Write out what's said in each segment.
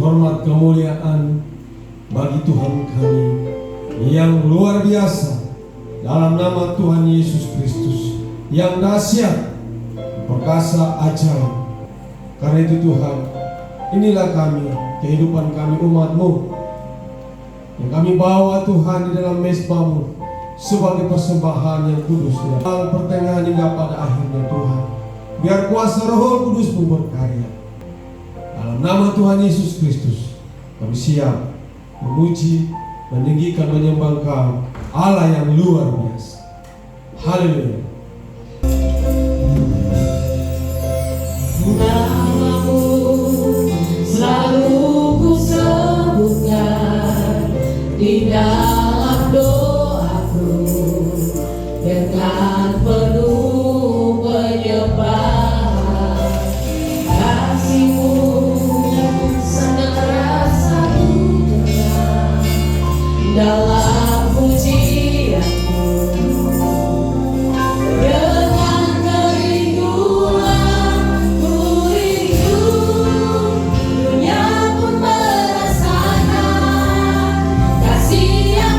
hormat kemuliaan bagi Tuhan kami yang luar biasa, dalam nama Tuhan Yesus Kristus yang dahsyat, perkasa, ajaib. Karena itu Tuhan, inilah kami, kehidupan kami umat-Mu yang kami bawa Tuhan di dalam mezbah-Mu sebagai persembahan yang kudus ya. Pertengahan hingga pada akhirnya Tuhan, biar kuasa Roh Kudus-Mu berkarya. Dalam nama Tuhan Yesus Kristus kami siap memuji, meninggikan, menyembah Engkau, Allah yang luar biasa. Haleluya. Namamu selalu ku sebutkan di dalam doaku dengan penuh penyembahan. Kasih-Mu sangat terasa dalam pujianku. Dengan kerinduan ku rindu, dunia pun merasakan kasih yang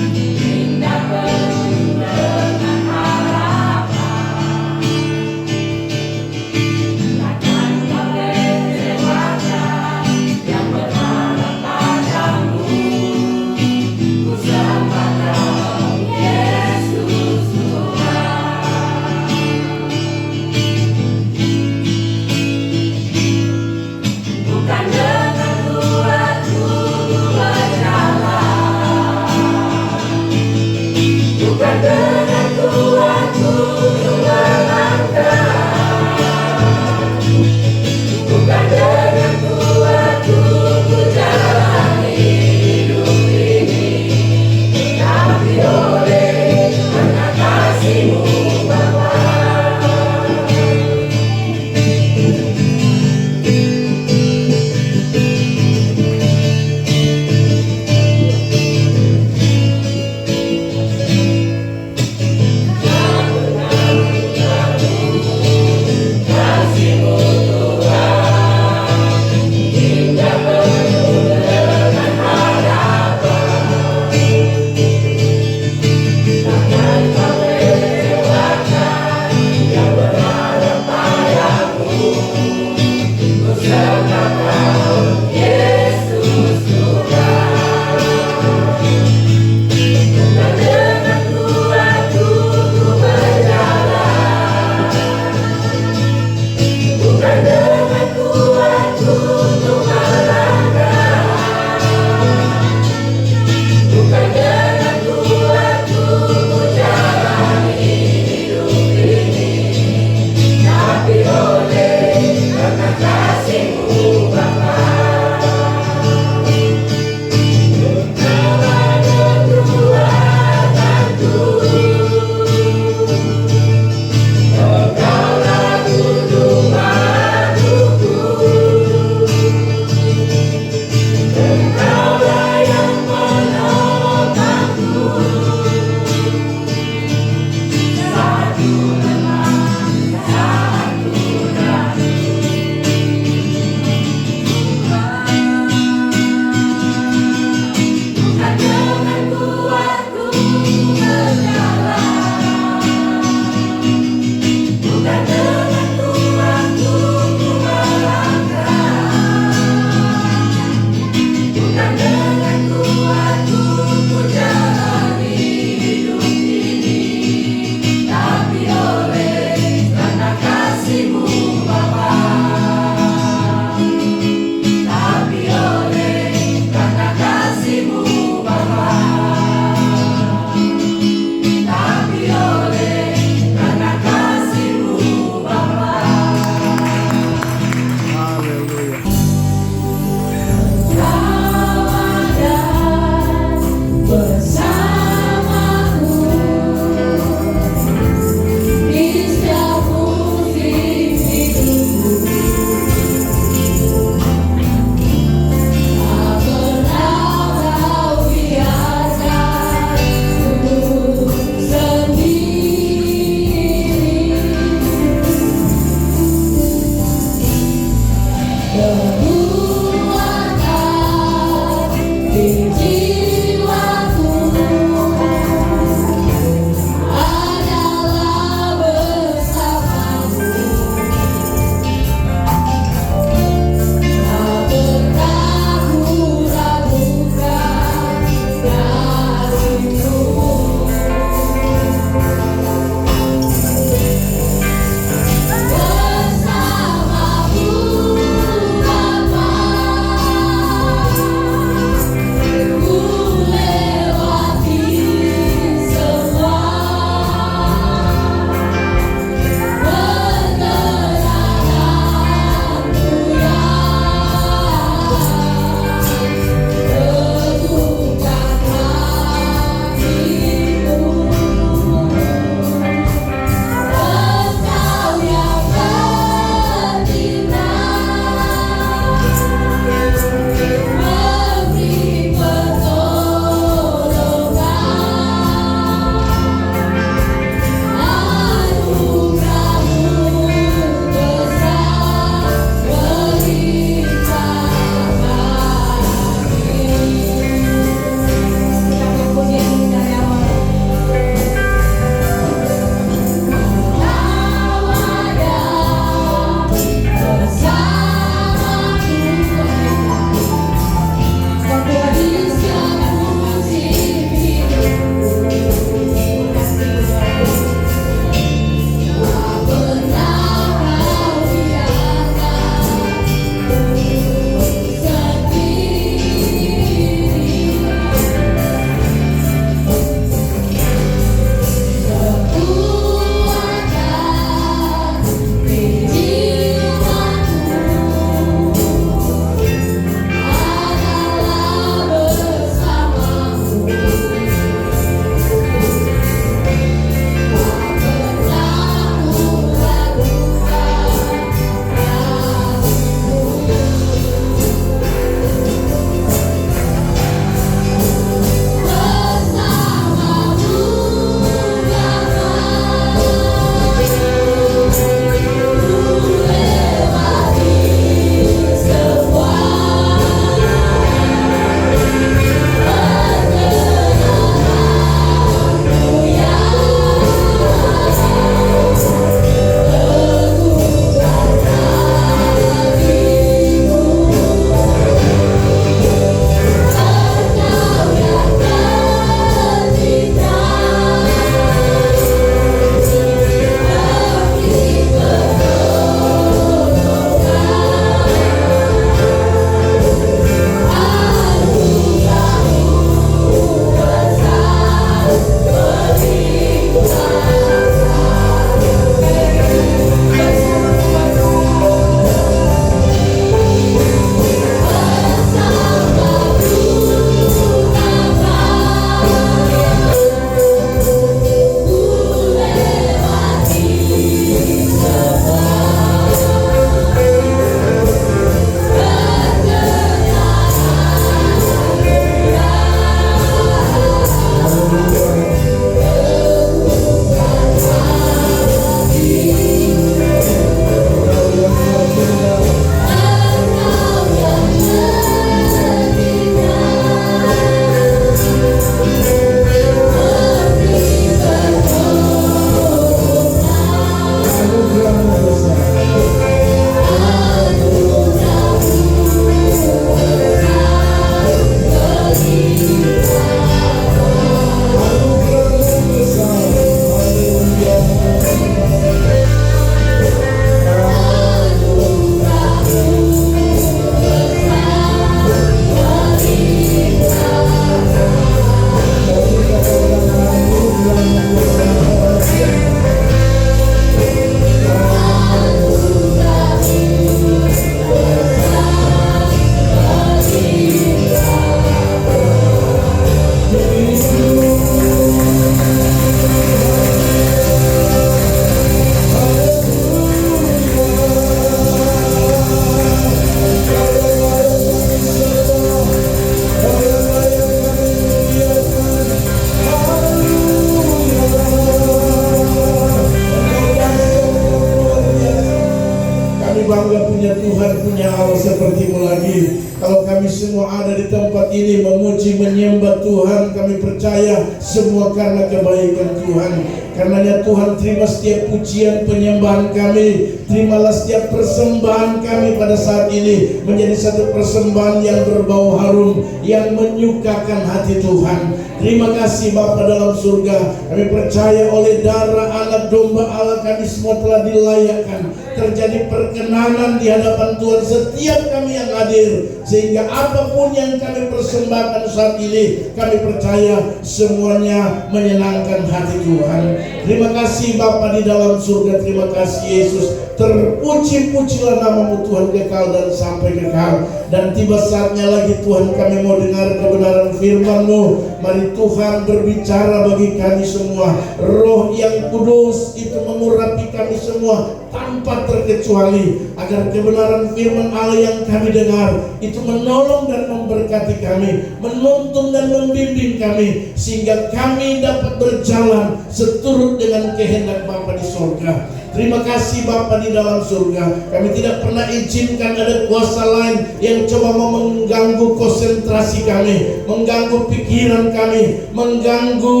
bangga punya Tuhan, punya Allah seperti-Mu lagi. Kalau kami semua ada di tempat ini memuji, menyembah Tuhan, kami percaya semua karena kebaikan Tuhan. Karenanya Tuhan, terima setiap pujian penyembahan kami. Terimalah setiap persembahan kami pada saat ini menjadi satu persembahan yang berbau harum, yang menyukakan hati Tuhan. Terima kasih Bapa dalam surga. Kami percaya oleh darah anak domba Allah kami semua telah dilayakkan. Terjadi perkenanan di hadapan Tuhan setiap kami yang hadir, sehingga apapun yang kami persembahkan saat ini, kami percaya semuanya menyenangkan hati Tuhan. Terima kasih Bapa di dalam surga. Terima kasih Yesus. Terpuji-pujilah nama-Mu Tuhan kekal dan sampai kekal. Dan tiba saatnya lagi Tuhan kami mau dengar kebenaran firman-Mu. Mari Tuhan berbicara bagi kami semua. Roh yang kudus itu mengurapi kami semua tanpa terkecuali, agar kebenaran firman Allah yang kami dengar itu menolong dan memberkati kami, menuntun dan membimbing kami, sehingga kami dapat berjalan seturut dengan kehendak Bapa di surga. Terima kasih Bapa di dalam surga. Kami tidak pernah izinkan ada kuasa lain yang coba mau mengganggu konsentrasi kami, mengganggu pikiran kami, mengganggu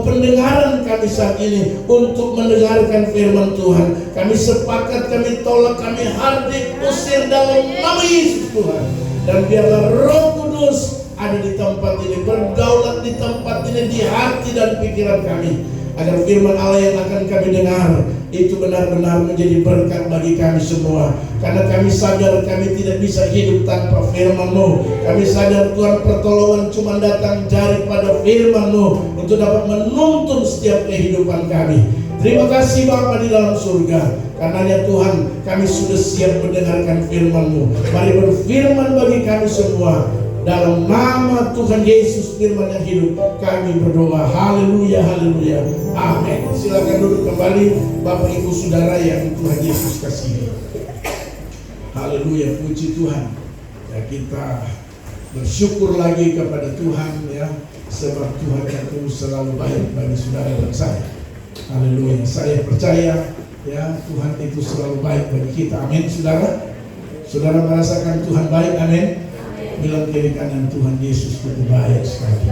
pendengaran kami saat ini untuk mendengarkan firman Tuhan. Kami sepakat, kami tolak, kami hardik, usir dalam nama Yesus Tuhan. Dan biarlah Roh Kudus ada di tempat ini, berdaulat di tempat ini, di hati dan pikiran kami, agar firman Allah yang akan kami dengar itu benar-benar menjadi berkat bagi kami semua. Karena kami sadar kami tidak bisa hidup tanpa firman-Mu. Kami sadar Tuhan, pertolongan cuma datang daripada firman-Mu untuk dapat menuntun setiap kehidupan kami. Terima kasih Bapa di dalam surga. Karenanya Tuhan, kami sudah siap mendengarkan firman-Mu. Mari berfirman bagi kami semua. Dalam nama Tuhan Yesus firman yang hidup, kami berdoa. Haleluya, haleluya, amin. Silakan duduk kembali Bapak Ibu Saudara yang Tuhan Yesus kasihi. Haleluya, puji Tuhan. Ya, kita bersyukur lagi kepada Tuhan ya, sebab Tuhan itu selalu baik bagi saudara dan saya. Haleluya, saya percaya ya Tuhan itu selalu baik bagi kita. Amin, saudara. Saudara merasakan Tuhan baik, amin. Bilang kiri kanan, Tuhan Yesus itu baik sekali.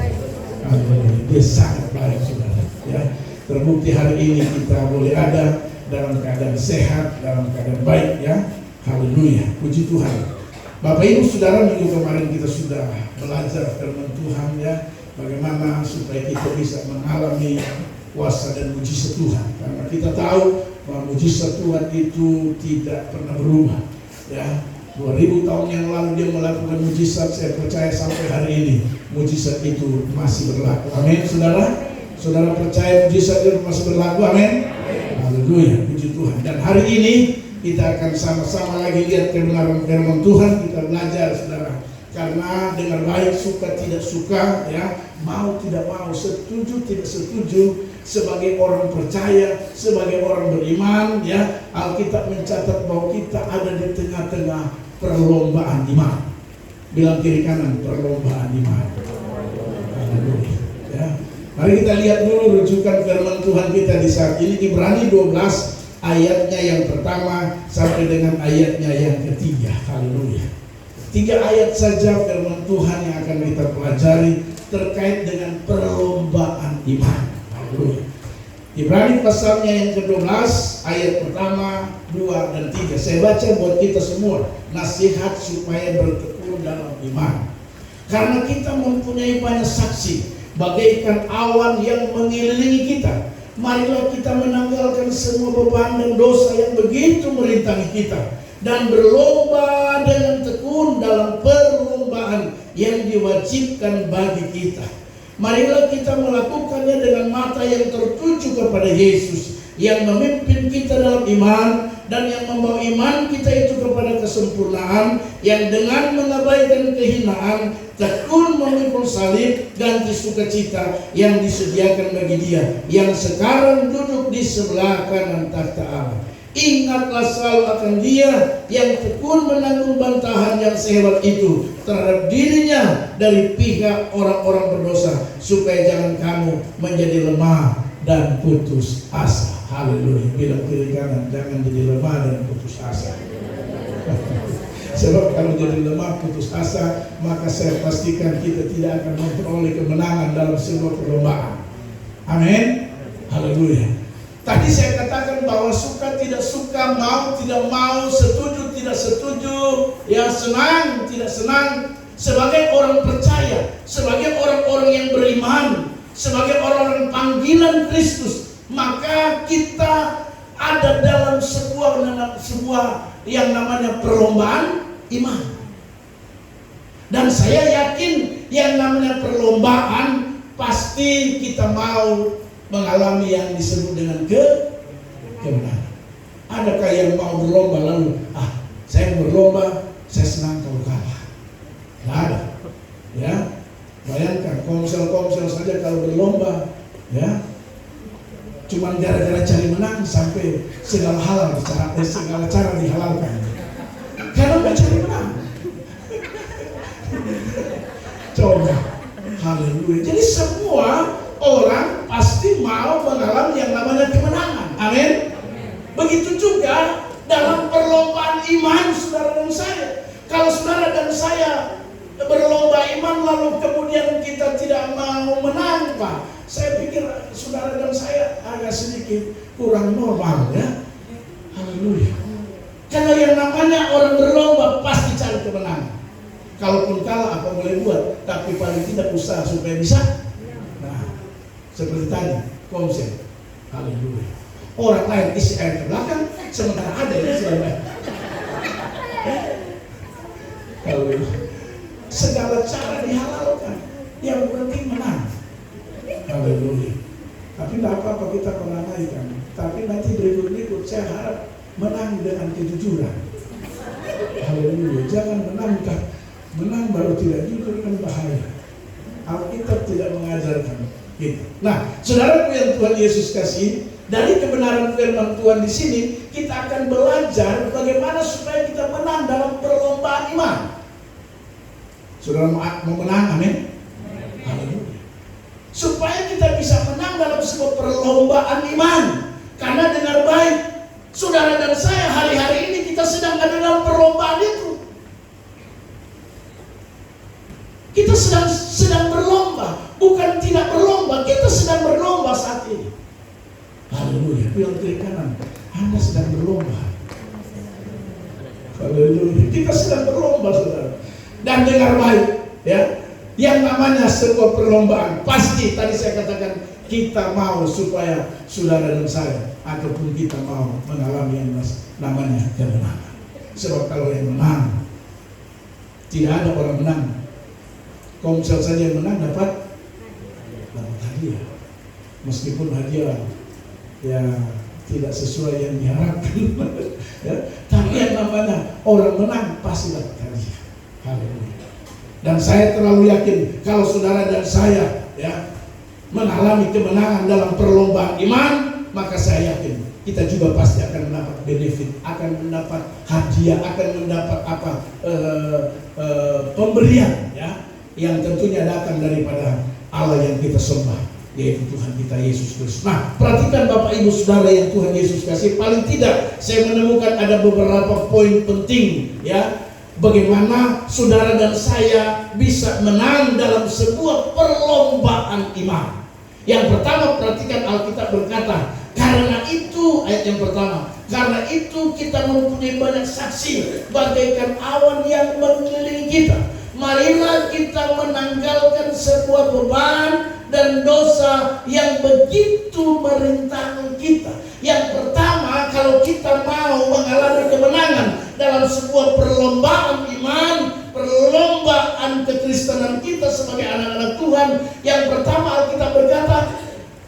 Haleluya, Dia sangat baik saudara. Ya, terbukti hari ini kita boleh ada dalam keadaan sehat, dalam keadaan baik ya. Haleluya, puji Tuhan. Bapak Ibu Saudara, minggu kemarin kita sudah belajar firman Tuhan ya, bagaimana supaya kita bisa mengalami kuasa dan mujizat Tuhan. Karena kita tahu bahwa mujizat Tuhan itu tidak pernah berubah ya. 2000 tahun yang lalu Dia melakukan mujizat, saya percaya sampai hari ini mujizat itu masih berlaku. Amin, saudara. Saudara percaya mujizat itu masih berlaku, amin. Haleluya, puji Tuhan. Dan hari ini kita akan sama-sama lagi lihat kebenaran firman Tuhan. Kita belajar, saudara. Karena dengan baik, suka tidak suka ya, mau tidak mau, setuju tidak setuju, sebagai orang percaya, sebagai orang beriman ya, Alkitab mencatat bahwa kita ada di tengah-tengah perlombaan iman. Bilang kiri kanan, perlombaan iman. Haleluya ya. Mari kita lihat dulu rujukan firman Tuhan kita di saat ini, Ibrani 12 ayatnya yang pertama sampai dengan ayatnya yang ketiga. Haleluya. 3 ayat saja firman Tuhan yang akan kita pelajari terkait dengan perlombaan iman. Haleluya. Ibrani pasalnya yang ke-12 ayat pertama, 2 dan 3. Saya baca buat kita semua, nasihat supaya bertekun dalam iman. Karena kita mempunyai banyak saksi bagaikan awan yang mengelilingi kita, marilah kita menanggalkan semua beban dan dosa yang begitu merintangi kita, dan berlomba dengan tekun dalam perlombaan yang diwajibkan bagi kita. Marilah kita melakukannya dengan mata yang tertuju kepada Yesus, yang memimpin kita dalam iman, dan yang membawa iman kita itu kepada kesempurnaan, yang dengan mengabaikan kehinaan tekun memikul salib, ganti sukacita yang disediakan bagi Dia yang sekarang duduk di sebelah kanan takhta Allah. Ingatlah selalu akan Dia yang tekun menanggung bantahan yang sehebat itu terhadap dirinya dari pihak orang-orang berdosa, supaya jangan kamu menjadi lemah dan putus asa. Haleluya. Bilang kiri kanan, jangan jadi lemah dan putus asa. Sebab kalau jadi lemah, putus asa, maka saya pastikan kita tidak akan memperoleh kemenangan dalam sebuah perlombaan. Amin. Haleluya. Tadi saya katakan bahwa suka tidak suka, mau tidak mau, setuju tidak setuju, ya senang tidak senang, sebagai orang percaya, sebagai orang-orang yang beriman, sebagai orang-orang panggilan Kristus, maka kita ada dalam sebuah yang namanya perlombaan iman. Dan saya yakin yang namanya perlombaan pasti kita mau mengalami yang disebut dengan kemenangan. Adakah yang mau berlomba lalu saya berlomba, saya senang kalau kalah? Nggak ada. Ya, bayangkan komsel saja kalau berlomba, ya, cuman gara-gara cari menang sampai segala cara dihalalkan. Karena mau cari menang. Coba, haleluya. Jadi semua orang pasti mau mengalami yang namanya kemenangan. Amin. Begitu juga dalam perlombaan iman saudara dan saya. Kalau saudara dan saya berlomba iman lalu kemudian kita tidak mau menang, Pak, saya pikir saudara dan saya agak sedikit kurang normal, ya. Haleluya. Karena yang namanya orang berlomba pasti cari kemenangan. Kalaupun kalah apa boleh buat, tapi paling tidak usaha supaya bisa. Nah, seperti tadi komsel. Haleluya. Orang lain isi air ke belakang, sementara ada yang isi air. Haleluya. Segala cara dihalalkan, yang penting menang. Haleluya. Tapi tidak apa-apa kita meramaikan. Tapi nanti berikut-berikut saya harap menang dengan kejujuran. Haleluya. Jangan menang baru tidak jujur, kan bahaya. Alkitab tidak mengajarkan kita. Nah, saudaraku yang Tuhan Yesus kasih, dari kebenaran firman Tuhan di sini kita akan belajar bagaimana supaya kita menang dalam perlombaan iman. Saudara mau menang, amin? Haleluya. Supaya kita bisa menang dalam sebuah perlombaan iman. Karena dengar baik, saudara dan saya hari-hari ini kita sedang ada dalam perlombaan itu. Kita sedang berlomba, bukan tidak berlomba, kita sedang berlomba saat ini. Haleluya. Bilang kiri kanan, Anda sedang berlomba. Haleluya. Kita sedang berlomba, saudara. Dan dengar baik, ya, yang namanya sebuah perlombaan pasti tadi saya katakan kita mau supaya saudara dan saya ataupun kita mau mengalami yang namanya kemenangan. Sebab kalau yang menang, tidak ada orang menang. Komsel saja yang menang dapat hadiah, meskipun hadiah ya tidak sesuai yang diharapkan. Ya, tapi yang namanya orang menang pasti dapat hadiah. Haleluya. Dan saya terlalu yakin kalau saudara dan saya, ya, mengalami kemenangan dalam perlombaan iman, maka saya yakin kita juga pasti akan mendapat benefit, akan mendapat hadiah, akan mendapat pemberian, ya, yang tentunya datang daripada Allah yang kita sembah, yaitu Tuhan kita Yesus Kristus. Nah, perhatikan Bapak Ibu Saudara yang Tuhan Yesus kasih, paling tidak saya menemukan ada beberapa poin penting, ya, bagaimana saudara dan saya bisa menang dalam sebuah perlombaan iman. Yang pertama, perhatikan Alkitab berkata, karena itu, ayat yang pertama, karena itu kita mempunyai banyak saksi bagaikan awan yang mengelilingi kita. Marilah kita menanggalkan sebuah beban dan dosa yang begitu merintangi kita. Yang pertama, kalau kita mau mengalami kemenangan dalam sebuah perlombaan iman, perlombaan kekristenan kita sebagai anak-anak Tuhan, yang pertama Alkitab berkata,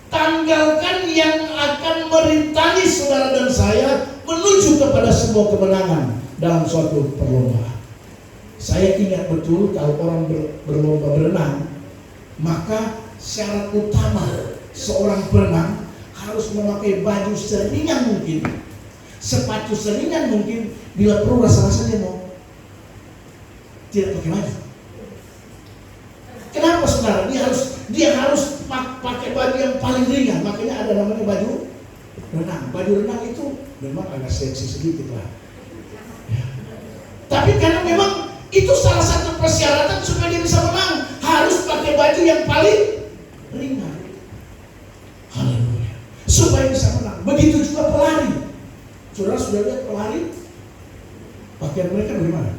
tanggalkan yang akan merintangi saudara dan saya menuju kepada sebuah kemenangan dalam suatu perlombaan. Saya ingat betul kalau orang berlomba berenang, maka syarat utama seorang perenang harus memakai baju seringan mungkin, sepatu seringan mungkin, bila perlu rasa-rasanya mau tidak pakai baju. Kenapa saudara? Dia harus pakai baju yang paling ringan, makanya ada namanya baju renang. Baju renang itu memang agak seksi sedikit lah. Ya. Tapi karena memang itu salah satu persyaratan supaya dia bisa menang, harus pakai baju yang paling ringan. Haleluya. Supaya bisa menang. Begitu juga pelari. Saudara sudah lihat pelari? Pakaian mereka bagaimana?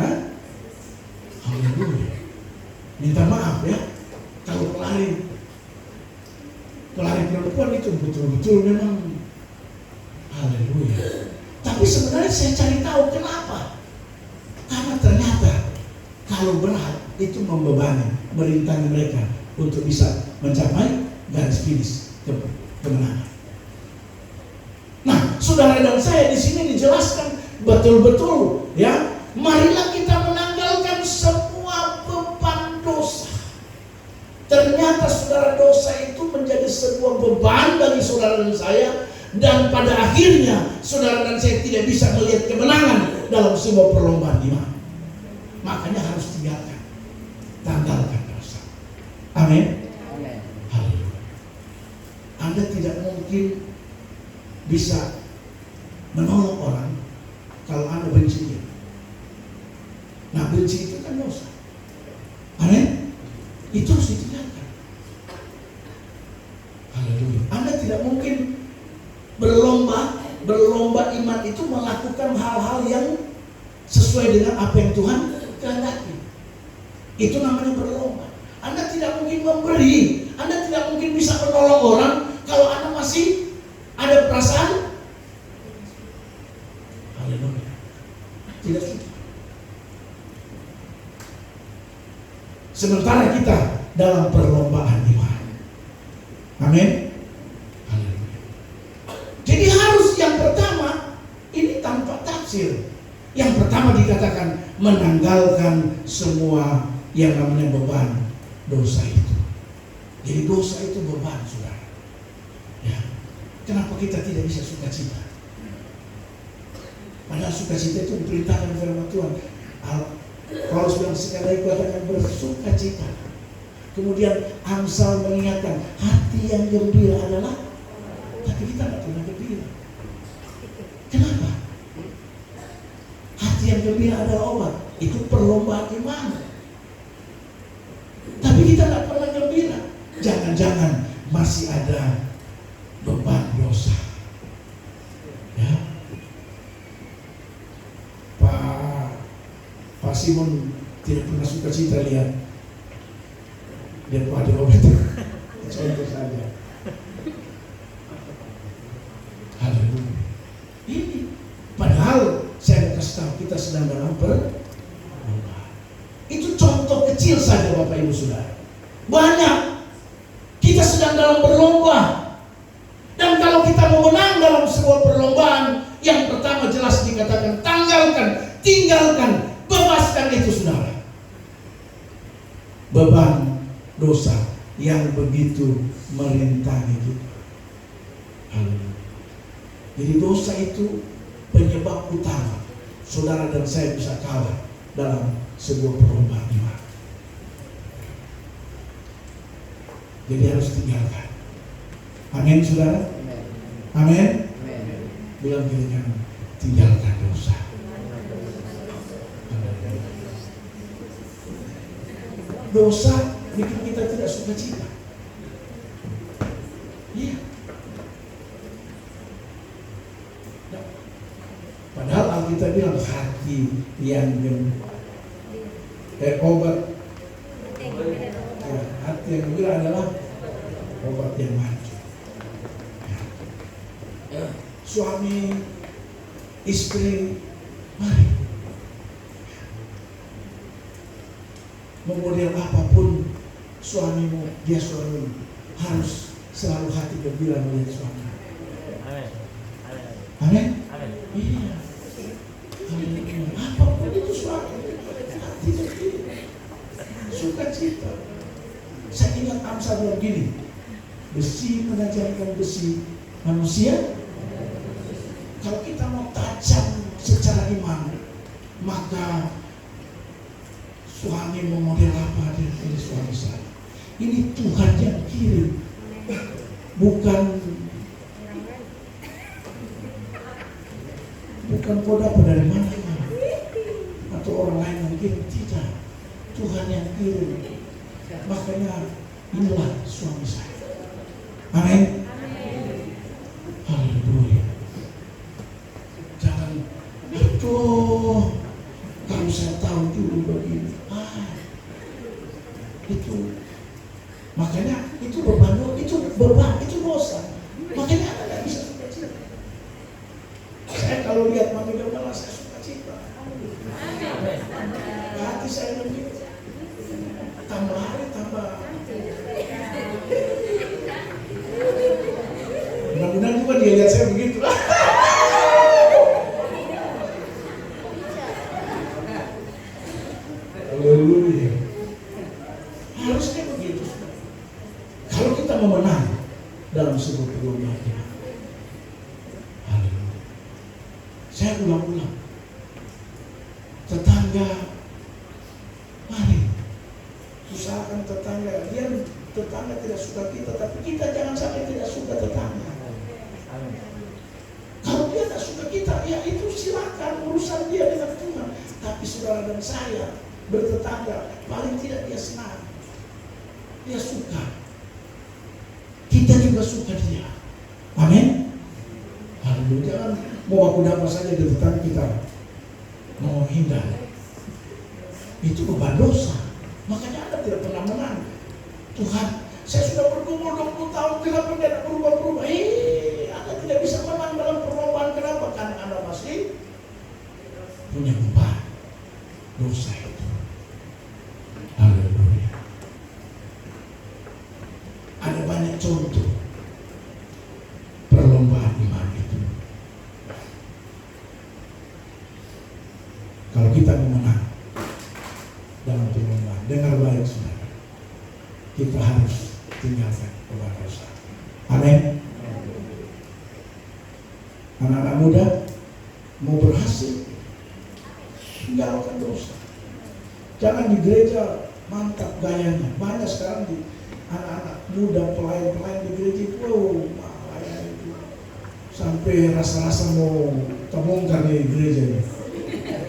Hah? Haleluya. Minta maaf ya, kalau pelari perempuan itu betul-betul memang haleluya. Tapi sebenarnya saya cari tahu kenapa. Karena ternyata kalau berat itu membebani, merintangi mereka untuk bisa mencapai garis finish kemenangan. Nah, saudara dan saya di sini dijelaskan betul-betul ya. Marilah kita menanggalkan semua beban dosa. Ternyata saudara, dosa itu menjadi sebuah beban bagi saudara dan saya, dan pada akhirnya saudara dan saya tidak bisa melihat kemenangan dalam sebuah perlombaan iman. Makanya harus tanggalkan dosa. Amin. Haleluya. Anda tidak mungkin bisa menolong orang kalau Anda benci dia. Nah, benci itu kan dosa. Amin. Itu harus ditinggalkan. Haleluya. Anda tidak mungkin berlomba iman itu melakukan hal-hal yang sesuai dengan apa yang Tuhan kehendaki. Itu namanya berlomba. Anda tidak mungkin memberi, Anda tidak mungkin bisa menolong orang kalau Anda masih ada perasaan. Haleluya. Tidak suka. Sementara kita dalam perlombaan iman. Amin. Haleluya. Jadi harus yang pertama ini tanpa tafsir. Yang pertama dikatakan menanggalkan semua yang namanya beban dosa itu. Jadi dosa itu beban, saudara. Ya. Kenapa kita tidak bisa sukacita? Padahal sukacita itu diperintahkan firman Tuhan. Paulus bilang sekali lagi katakan bersukacita. Kemudian Amsal mengingatkan hati yang gembira adalah, tapi kita tidak pernah gembira. Kenapa? Hati yang gembira adalah obat. Itu perlombaan iman. Tapi kita tidak pernah gembira. Jangan-jangan masih ada beban dosa. Ya. Pak Simon tidak pernah sukacita lihat dia pada obat. Contoh saja. Haleluya. Ini padahal saya mau kasih tahu kita sedang dalam perlombaan. Itu contoh kecil saja Bapak Ibu Saudara. Banyak. Kita sedang dalam berlomba. Dan kalau kita mau menang dalam sebuah perlombaan, yang pertama jelas dikatakan tanggalkan, tinggalkan, bebaskan itu saudara. Beban dosa yang begitu merintangi kita. Jadi dosa itu penyebab utama saudara dan saya bisa kalah dalam sebuah perlombaan iman. Jadi harus tinggalkan. Amin saudara. Amin. Bilang kirinya tinggalkan dosa. Dosa bikin kita tidak sukacita. Iya. Padahal Alkitab bilang hati yang obat. Ya, hati yang gembira adalah obat yang maju. Ya. Suami, istri, mari. Memodel apapun suamimu, dia suamimu, harus selalu hati gembira melihat suami. Amin. Amin. Amin. Iya. Amin. Apapun itu suami, hati gembira, sukacita. Saya ingat Amsal bilang gini, besi menajarkan besi manusia. Kalau kita mau tajam secara iman, maka suami memodel apa dari suami saya. Ini Tuhan yang kirim, bukan kau dapat dari mana. atau orang lain yang kirim, tidak. Tuhan yang kirim. Makanya inilah suami saya. Amin. Haleluya. Jangan, aduh, kalau saya tahu dulu begini, itu, makanya itu beban, itu dosa. Makanya Anda tidak bisa suka cita. Saya kalau lihat Mami Gembala, saya suka cita. Hati saya lebih tambah hari tambah. Mudah-mudahan juga dia lihat saya begitu. Haleluya. Harusnya begitu. Kalau kita mau menang dalam sebuah perlombaan, haleluya. Saya ulang-ulang. Tetangga, mari usahakan tetangga. Dia tetangga tidak suka kita, tapi kita jangan sampai tidak suka tetangga. Kalau dia tak suka kita, ya itu silakan, urusan dia dengan Tuhan. Tapi saudara dan saya bertetangga, paling tidak dia senang, dia suka, kita juga suka dia. Amin. Haleluya. Jangan mau aku dapat saja di tetangga kita, mau hindar. Itu beban dosa. Makanya Anda tidak pernah menang. Tuhan, saya sudah bergumul 20 tahun, kenapa tidak berubah-berubah? Anda tidak bisa menang dalam perlombaan. Kenapa? Karena Anda masih punya beban dosa itu. Haleluya. Ada banyak contoh perlombaan iman itu. Kalau kita mau menang dalam perlombaan, dengar baik saudara, kita harus tinggalkan beban dosa. Amin. Anak-anak muda mau berhasil, tinggalkan dosa. Jangan di gereja mantap gayanya. Banyak sekarang di anak-anak muda, pelayan-pelayan di gereja itu, pelayan itu sampai rasa-rasa mau terbongkar di gereja ini.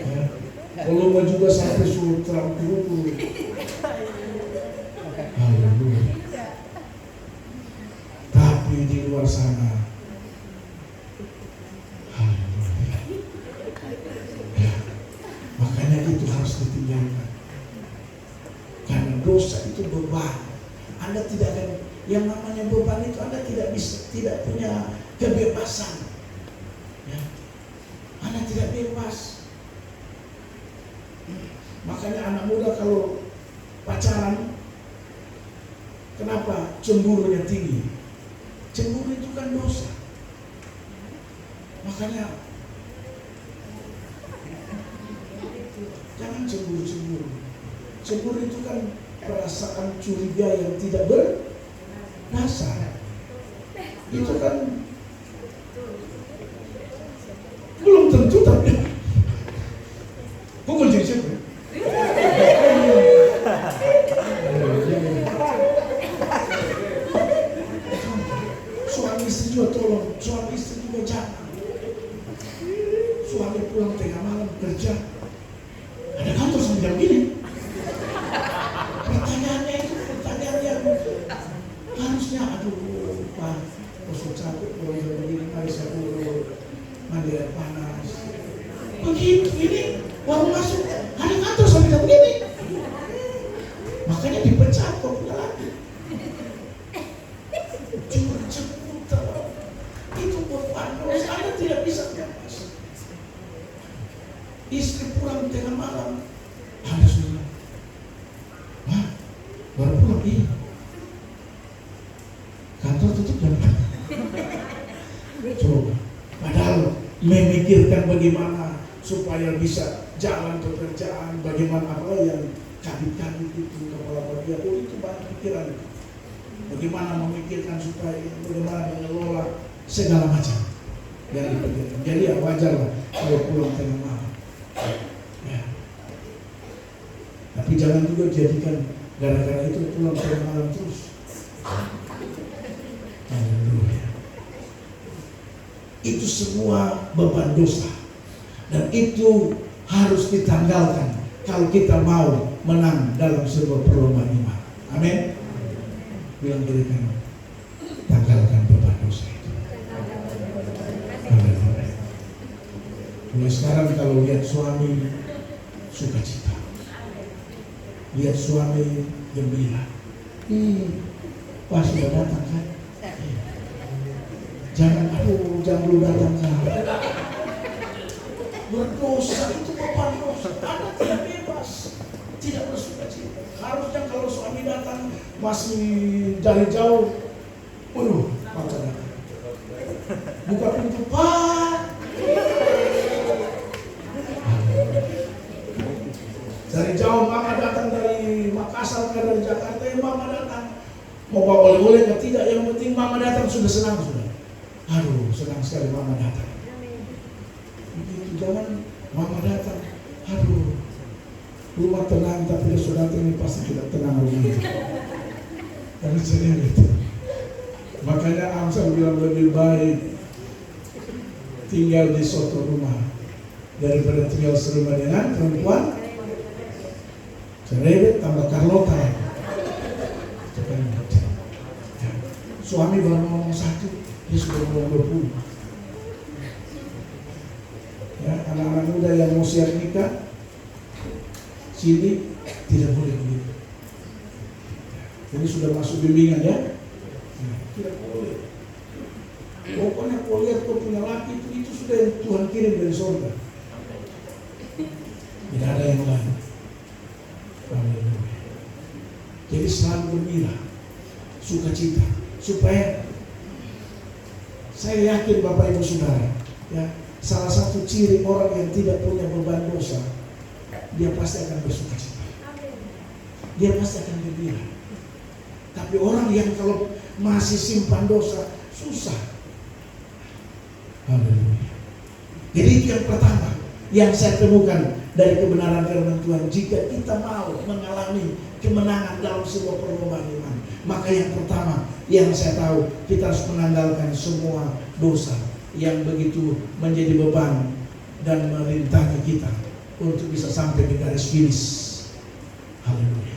Ya. Volume juga sampai terlalu kurung. Haleluya. Tapi di luar sana, haleluya. Ya. Makanya itu harus ditinggalkan. Karena dosa itu beban. Anda tidak akan, yang namanya beban itu Anda tidak punya kebebasan. Ya. Anda tidak bebas. Makanya anak muda kalau pacaran, kenapa cemburunya tinggi? Cemburu itu kan dosa. Makanya jangan cemburu-cemburu. Cemburu itu kan perasaan curiga yang tidak berdasar. Itu kan belum tentu, tapi pukul jadi siapa? Suami istri juga tolong, suami istri juga jangan. Suami pulang tengah malam kerja, ada kantor sampai jam gini. Pertanyaannya itu pertanyaan yang harusnya, aduh Pak, masuk capek pulang jam begini, mari saya dulu mandi air panas. Begitu ini baru masuk, ada kantor sampai jam begini. Makanya dipecat kok punya lagi. Itu beban dosa. Anda tidak bisa bebas. Istri pulang tengah malam, Anda sudah, wah, baru pulang, iya. Kantor tutup jam berapa? Coba. Padahal memikirkan bagaimana supaya bisa jalan pekerjaan, bagaimana apa yang kabit-kabit itu, kepala bagian itu banyak pikiran. Bagaimana memikirkan supaya bagaimana mengelola segala macam yang dipikirkan. Jadi ya wajar lah kalau pulang tengah malam. Ya. Tapi jangan juga jadikan gara-gara itu pulang tengah malam terus. Haleluya. Itu semua beban dosa. Dan itu harus ditanggalkan kalau kita mau menang dalam sebuah perlombaan iman. Amin. Bilang berikan, tanggalkan beban dosa itu. Haleluya. Mulai sekarang kalau lihat suami sukacita, lihat suami gembira, pas sudah datang kan, jangan belum datang kan. Berdosa itu beban dosa. Anda tidak bebas, tidak bersukacita. Harusnya kalau suami datang masih dari jauh, waduh, pacar datang, buka pintu, Pak. Dari jauh mama datang dari Makassar ke dari Jakarta, ya mama datang. Mau bawa oleh-oleh atau tidak, yang penting mama datang sudah senang sudah. Aduh, senang sekali mama datang. Begitu jangan mama datang, aduh, rumah tenang tapi dia sudah datang ini pasti tidak tenang rumahnya. Karena saya gitu. Makanya Amsal bilang lebih baik tinggal di suatu rumah daripada tinggal serumah dengan perempuan cerewet tambah Carlota. Suami baru ngomong satu, dia sudah ngomong 20. Ya, anak-anak muda yang mau siap nikah, sini tidak boleh begitu. Jadi sudah masuk bimbingan ya, tidak boleh. Pokoknya kau lihat kau punya laki itu sudah yang Tuhan kirim dari surga. Tidak ada yang lain. Jadi selalu gembira, sukacita, supaya saya yakin Bapak Ibu Saudara, ya, salah satu ciri orang yang tidak punya beban dosa, dia pasti akan bersukacita. Dia pasti akan gembira. Tapi orang yang kalau masih simpan dosa, susah. Haleluya. Jadi itu yang pertama yang saya temukan dari kebenaran firman Tuhan. Jika kita mau mengalami kemenangan dalam sebuah perlombaan iman, maka yang pertama yang saya tahu, kita harus menanggalkan semua dosa yang begitu menjadi beban dan merintangi kita untuk bisa sampai di garis finish. Haleluya.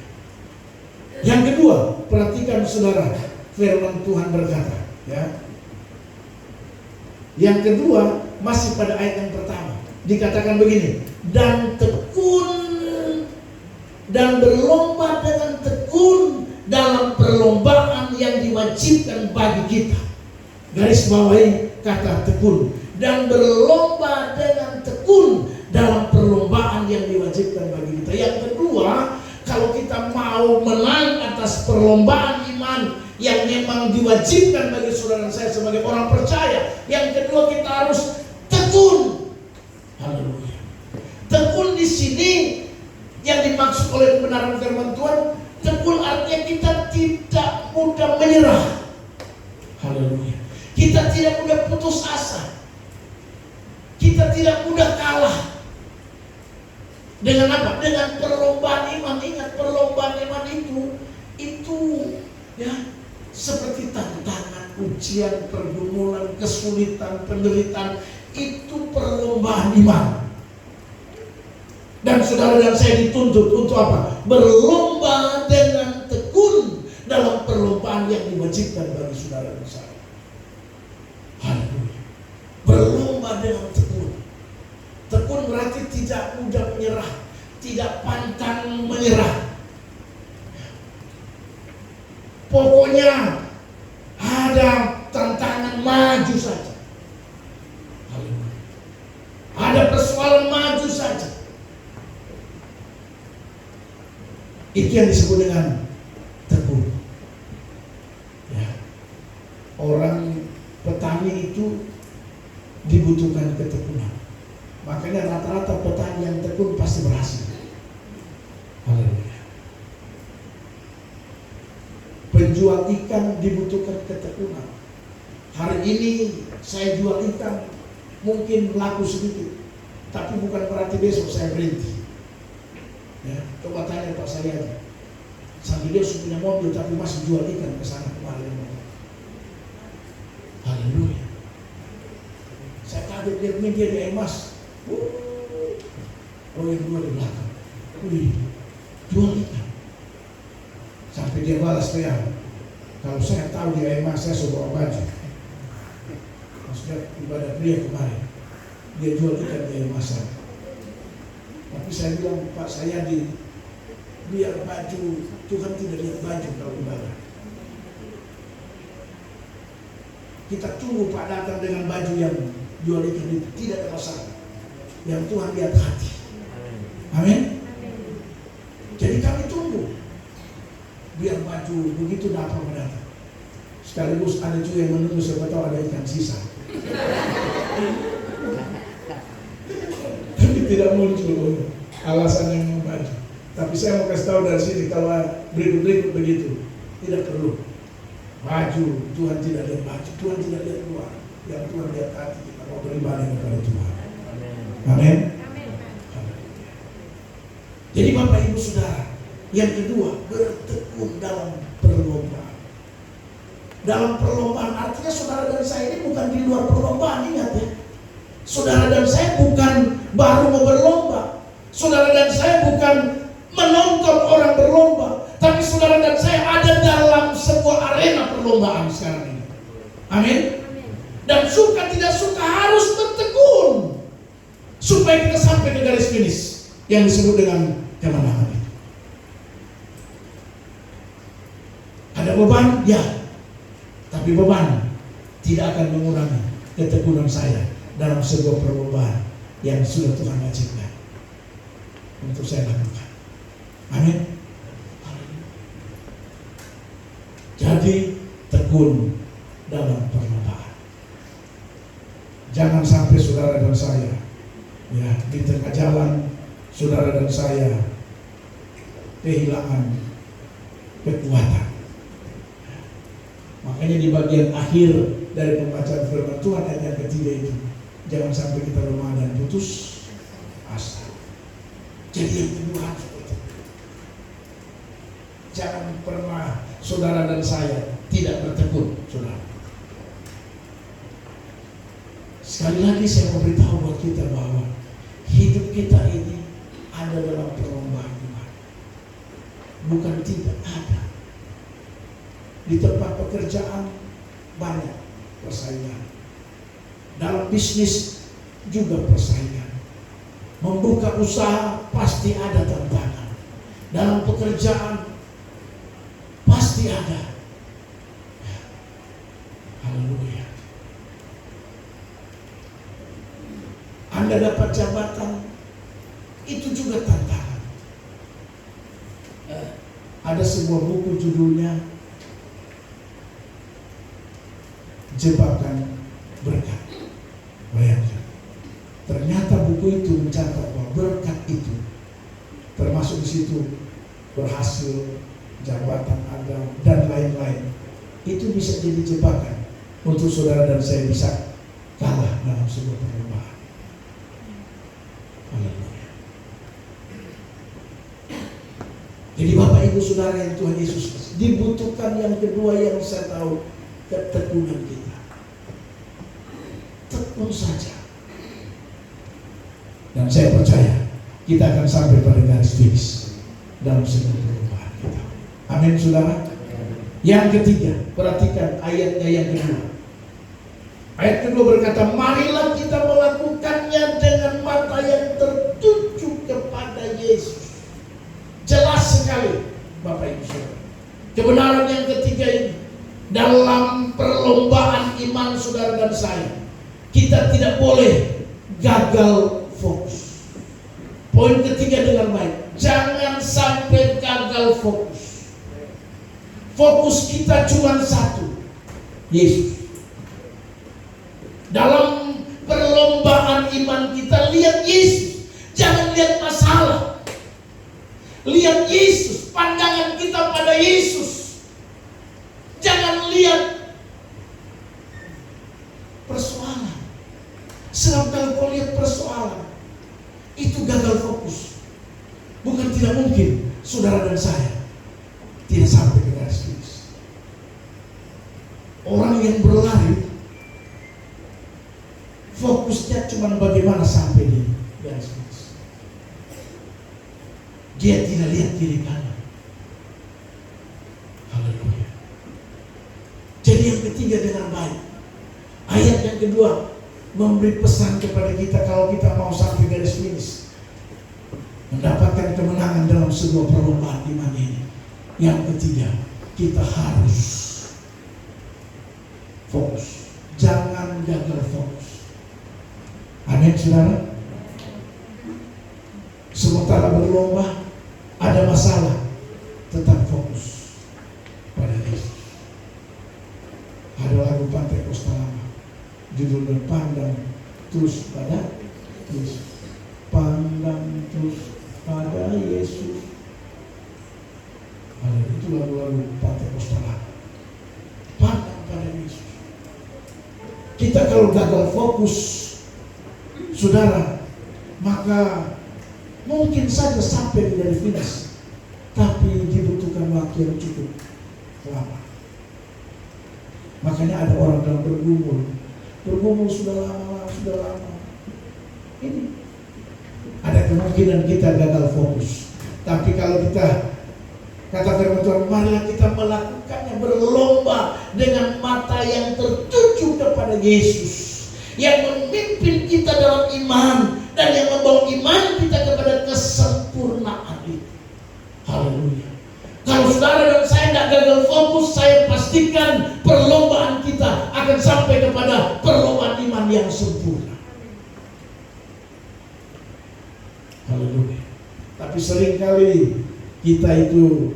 Yang kedua, perhatikan saudara, firman Tuhan berkata, ya. Yang kedua, masih pada ayat yang pertama, dikatakan begini, dan tekun dan berlomba dengan tekun dalam perlombaan yang diwajibkan bagi kita. Garis bawahi kata tekun, dan berlomba dengan tekun dalam perlombaan yang diwajibkan bagi kita. Yang kedua, kalau kita mau menang atas perlombaan iman yang memang diwajibkan bagi saudara dan saya sebagai orang percaya, yang kedua kita harus tekun. Haleluya. Tekun di sini yang dimaksud oleh kebenaran firman Tuhan, tekun artinya kita tidak mudah menyerah. Haleluya. Kita tidak mudah putus asa. Kita tidak mudah kalah. Dengan apa? Dengan perlombaan iman. Ingat, perlombaan iman itu ya seperti tantangan, ujian, pergumulan, kesulitan, penderitaan. Itu perlombaan iman. Dan saudara dan saya dituntut untuk apa? Berlomba dengan tekun dalam perlombaan yang diwajibkan bagi saudara dan saya. Haleluya. Berlomba dengan tekun. Tekun berarti tidak mudah menyerah, tidak pantang menyerah. Pokoknya ada tantangan, maju saja. Haleluya. Ada persoalan, maju saja. Itu yang disebut dengan tekun. Ya. Orang petani itu dibutuhkan ketekunan. Makanya rata-rata petani yang tekun pasti berhasil. Haleluya. Penjual ikan dibutuhkan ketekunan. Hari ini saya jual ikan, mungkin laku sedikit, tapi bukan berarti besok saya berhenti. Ya, coba tanya Pak saya, sambil dia sudah punya mobil tapi masih jual ikan ke sana kemari. Haleluya. Saya kaget dia di emas. Oh yang dua di belakang. Wih, jual ikan. Sampai dia balas saya, kalau saya tahu dia emas saya suruh bawa baju. Maksudnya ibadah pria kemarin, dia jual ikan di emasan. Tapi saya bilang, Pak Sayadi, biar baju, Tuhan tidak lihat baju kalau ibadah. Kita tunggu Pak datang dengan baju yang jual ikan itu, tidak ada masalah. Yang Tuhan lihat hati. Amin. Jadi kami tunggu, biar baju begitu dapat mendatang. Sekaligus ada juga yang menunggu, siapa tahu ada ikan sisa. Tapi tidak muncul alasan yang mau baju. Tapi saya mau kasih tahu dari sini, kalau berikut begitu, tidak perlu baju. Tuhan tidak lihat baju, Tuhan tidak lihat luar. Yang Tuhan lihat hati kita mau beribadah kepada Tuhan. Amin. Jadi Bapak Ibu Saudara, yang kedua, bertekun dalam perlombaan. Dalam perlombaan artinya saudara dan saya ini bukan di luar perlombaan, ingat ya. Saudara dan saya bukan baru mau berlomba. Saudara dan saya bukan menonton orang berlomba, tapi saudara dan saya ada dalam sebuah arena perlombaan sekarang ini. Amin. Dan suka tidak suka harus bertekun supaya kita sampai ke garis finish yang disebut dengan kemenangan itu. Ada beban, ya. Tapi beban tidak akan mengurangi ketekunan saya dalam sebuah perlombaan yang sudah Tuhan wajibkan untuk saya lakukan. Amin. Jadi tekun dalam perlombaan. Jangan sampai saudara dan saya, ya, di tengah jalan saudara dan saya kehilangan kekuatan. Makanya di bagian akhir dari pembacaan firman Tuhan ayat yang ketiga itu, jangan sampai kita lemah dan putus asa. Jadi yang kedua harus bertekun. Jangan pernah saudara dan saya tidak bertekun, saudara. Sekali lagi saya mau beritahu buat kita bahwa hidup kita ini ada dalam perlombaan iman. Bukan tidak ada. Di tempat pekerjaan banyak persaingan. Dalam bisnis juga persaingan. Membuka usaha pasti ada tantangan. Dalam pekerjaan pasti ada. Haleluya. Anda dapat jabatan, itu juga tantangan. Ada sebuah buku judulnya Jebakan Berkat. Bayangkan, ternyata buku itu mencatat bahwa berkat itu termasuk di situ berhasil, jabatan ada, dan lain-lain. Itu bisa jadi jebakan untuk saudara dan saya bisa kalah dalam sebuah perlombaan. Haleluya. Jadi Bapak Ibu Saudara yang Tuhan Yesus, dibutuhkan yang kedua yang saya tahu, ketekunan kita. Tekun saja. Dan saya percaya kita akan sampai pada garis finish dalam sebuah perlombaan kita. Amin saudara. Yang ketiga, perhatikan ayatnya yang kedua. Ayat kedua berkata, marilah kita melakukannya dengan mata yang tertuju kepada Yesus. Jelas sekali Bapak Ibu Saudara. Kebenaran yang ketiga ini, dalam perlombaan iman saudara dan saya, kita tidak boleh gagal fokus. Poin ketiga dengan baik, jangan sampai gagal fokus. Fokus kita cuma satu, Yesus. Dalam perlombaan iman kita, lihat Yesus, jangan lihat masalah. Lihat Yesus, pandangan kita pada Yesus. Jangan lihat persoalan. Sebab kalau kau lihat persoalan, itu gagal fokus. Bukan tidak mungkin saudara dan saya tidak sampai ke garis finish. Orang yang berlari fokusnya cuma bagaimana sampai di garis finish. Dia tidak lihat kiri kanan. Haleluya. Jadi yang ketiga dengan baik. Ayat yang kedua memberi pesan kepada kita kalau kita mau sampai garis finish, mendapatkan kemenangan dalam sebuah perlombaan iman ini. Yang ketiga, kita harus fokus. Jangan gagal fokus. Amin, saudara. Sementara berlomba, ada masalah, tetap fokus pada Yesus. Ada lagu Pantai Costa Lama, judulnya Pandang Terus pada Yesus. Pandang terus pada Yesus. Itu lagu-lagu Pantai Costa Lama. Pandang pada Yesus. Kita kalau gagal fokus, saudara, maka mungkin saja sampai dari finish, tapi dibutuhkan waktu yang cukup lama. Makanya ada orang dalam bergumul sudah lama. Ini ada kemungkinan kita gagal fokus. Tapi kalau kita kata firman Tuhan, marilah kita melakukannya berlomba dengan mata yang tertuju kepada Yesus, yang memimpin kita dalam iman dan yang membawa iman kita kepada kesempurnaan itu. Haleluya. Kalau saudara dan saya tidak gagal fokus, saya pastikan perlombaan kita akan sampai kepada perlombaan iman yang sempurna. Haleluya. Tapi seringkali kita itu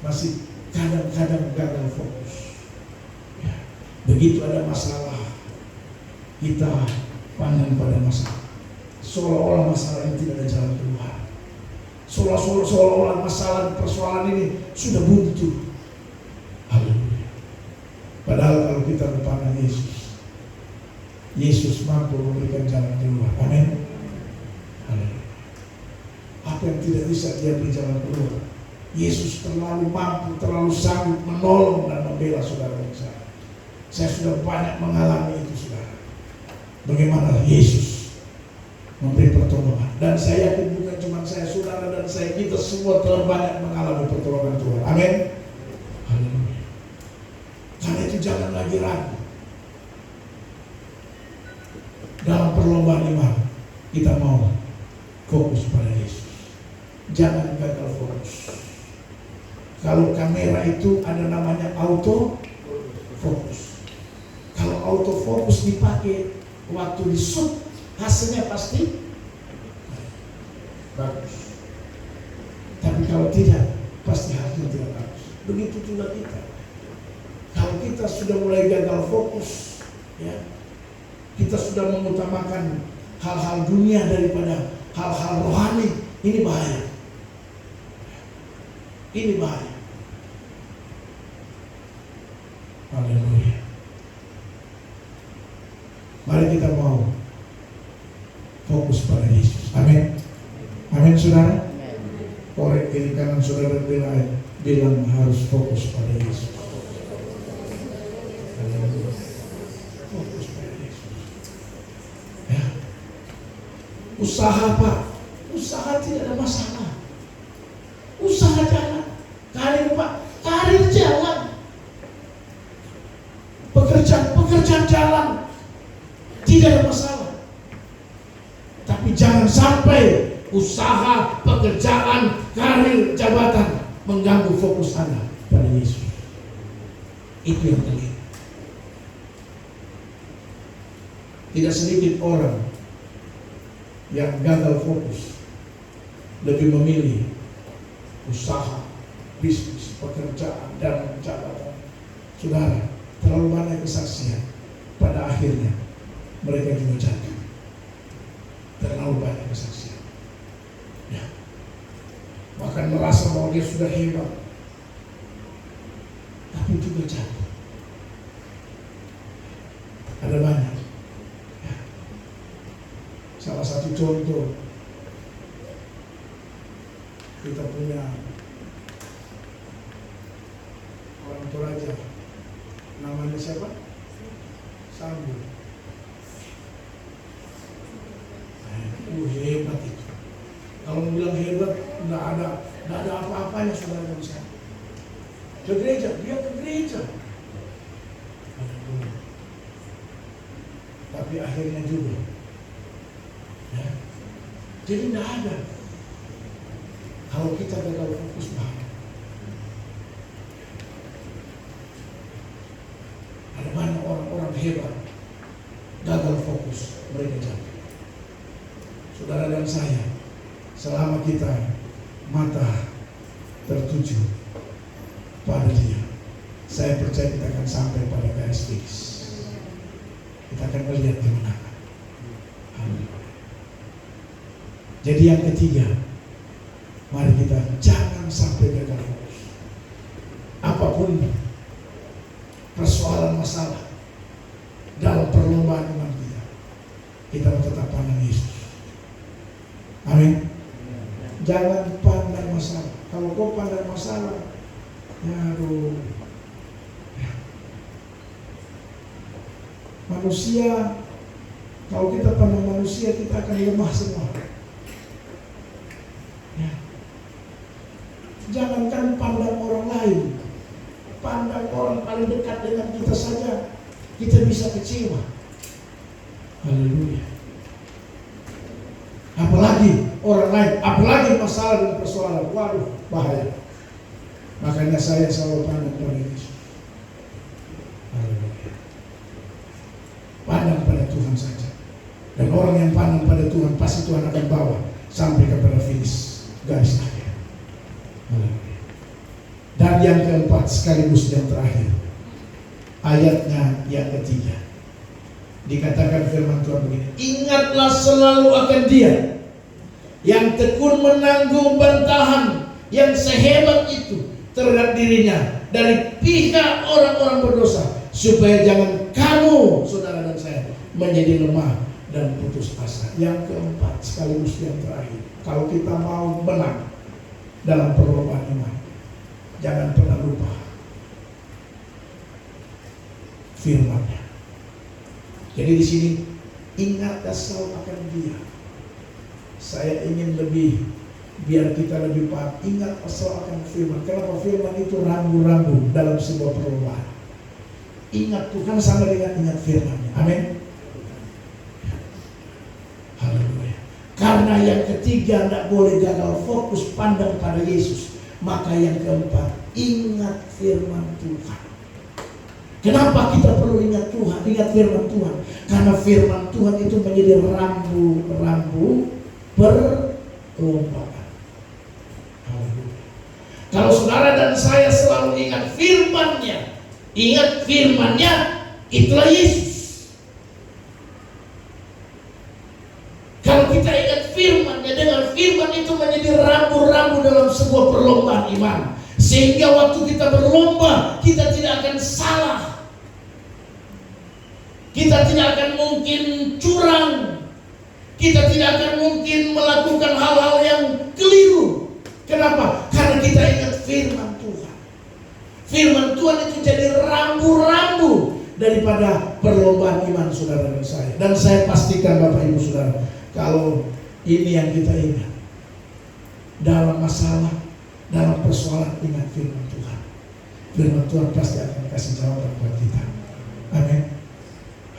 masih kadang-kadang gagal fokus. Begitu ada masalah, kita pandang pada masalah, seolah-olah masalah ini tidak ada jalan keluar, seolah-olah masalah persoalan ini sudah buntu. Haleluya. Padahal kalau kita berpandang Yesus mampu memberikan jalan keluar. Amin. Haleluya. Apa yang tidak bisa dia beri jalan keluar, Yesus terlalu mampu, terlalu sanggup menolong dan membela saudara dan saya. Saya sudah banyak mengalami itu, saudara. Bagaimana Yesus memberi pertolongan. Dan saya yakin bukan cuma saya, saudara dan saya, kita semua telah banyak mengalami pertolongan Tuhan. Amin. Haleluya. Karena itu jangan lagi ragu. Dalam perlombaan iman, kita mau fokus pada Yesus. Jangan gagal fokus. Kalau kamera itu ada namanya auto fokus. Kalau auto fokus dipakai waktu di shoot, hasilnya pasti bagus. Tapi kalau tidak, pasti hasilnya tidak bagus. Begitu juga kita. Kalau kita sudah mulai gagal fokus, kita sudah mengutamakan hal-hal dunia daripada hal-hal rohani, ini bahaya. Ini bahaya. Haleluya. Mari kita mau fokus pada Yesus. Amin. Amin, saudara. Korek kiri kanan saudara bilang harus fokus pada Yesus. Haleluya. Fokus pada Yesus. Usaha Pak, usaha tidak ada masalah. Usaha jalan. Karir Pak, karir jalan. Pekerjaan jalan. Tidak ada masalah. Tapi jangan sampai usaha, pekerjaan, karir, jabatan mengganggu fokus Anda pada Yesus. Itu yang terlihat. Tidak sedikit orang yang gagal fokus lebih memilih usaha, bisnis, pekerjaan, dan jabatan. Saudara, terlalu banyak kesaksian. Pada akhirnya mereka juga jatuh. Terlalu banyak kesaksian. Bahkan merasa bahwa dia sudah hebat, tapi juga jatuh. Ada banyak. Salah satu contoh, kita punya orang Toraja, namanya siapa? Sambu. Hebat itu. Kalau bilang hebat, lain juga. Ya. Jadi tidak ada. Kalau kita gagal fokus bahaya. Ada banyak orang-orang hebat gagal fokus, mereka jatuh. Saudara dan saya, selama kita mata tertuju pada Dia, saya percaya kita akan sampai pada garis finish. Kita akan melihat kemenangan. Amin. Jadi yang ketiga, mari kita jangan sampai gagal fokus. Apapun persoalan masalah dalam perlombaan iman kita tetap pandang Yesus. Amin. Jangan pandang masalah. Kalau kau pandang masalah, ya aduh, manusia, kalau kita pandang manusia, kita akan lemah semua. Ya. Jangankan pandang orang lain, pandang orang paling dekat dengan kita saja, kita bisa kecewa. Haleluya. Apalagi orang lain, apalagi masalah dan persoalan, waduh, bahaya. Makanya saya selalu pandang pada Yesus. Haleluya. Pandang pada Tuhan saja. Dan orang yang pandang pada Tuhan, pasti Tuhan akan bawa sampai kepada finish garis akhir. Haleluya. Dan yang keempat, sekaligus yang terakhir, ayatnya yang ketiga, dikatakan firman Tuhan begini, ingatlah selalu akan Dia yang tekun menanggung bantahan yang sehebat itu terhadap dirinya dari pihak orang-orang berdosa, supaya jangan kamu, saudara dan saya, menjadi lemah dan putus asa. Yang keempat, sekaligus yang terakhir, kalau kita mau menang dalam perlombaan iman, jangan pernah lupa firman-Nya. Jadi di sini ingatlah selalu akan Dia. Saya ingin lebih, biar kita lebih paham, ingat selalu akan firman. Kenapa firman itu rambu-rambu dalam sebuah perlombaan? Ingat Tuhan sama dengan ingat firman-Nya. Amin. Haleluya. Karena yang ketiga tidak boleh gagal fokus pandang pada Yesus. Maka yang keempat, ingat firman Tuhan. Kenapa kita perlu ingat Tuhan, ingat firman Tuhan? Karena firman Tuhan itu menjadi rambu-rambu perlombaan. Kalau saudara dan saya selalu ingat firman-Nya, itulah Yesus. Kalau kita ingat firman-Nya, dengan firman itu menjadi rambu-rambu dalam sebuah perlombaan iman. Sehingga waktu kita berlomba, kita tidak akan salah. Kita tidak akan mungkin curang. Kita tidak akan mungkin melakukan hal-hal yang keliru. Kenapa? Karena kita ingat firman Tuhan. Firman Tuhan itu jadi rambu-rambu daripada perlombaan iman saudara dan saya. Dan saya pastikan Bapak Ibu Saudara, kalau ini yang kita ingat, dalam masalah, dalam persoalan, ingat firman Tuhan. Firman Tuhan pasti akan kasih jawaban buat kita. Amin.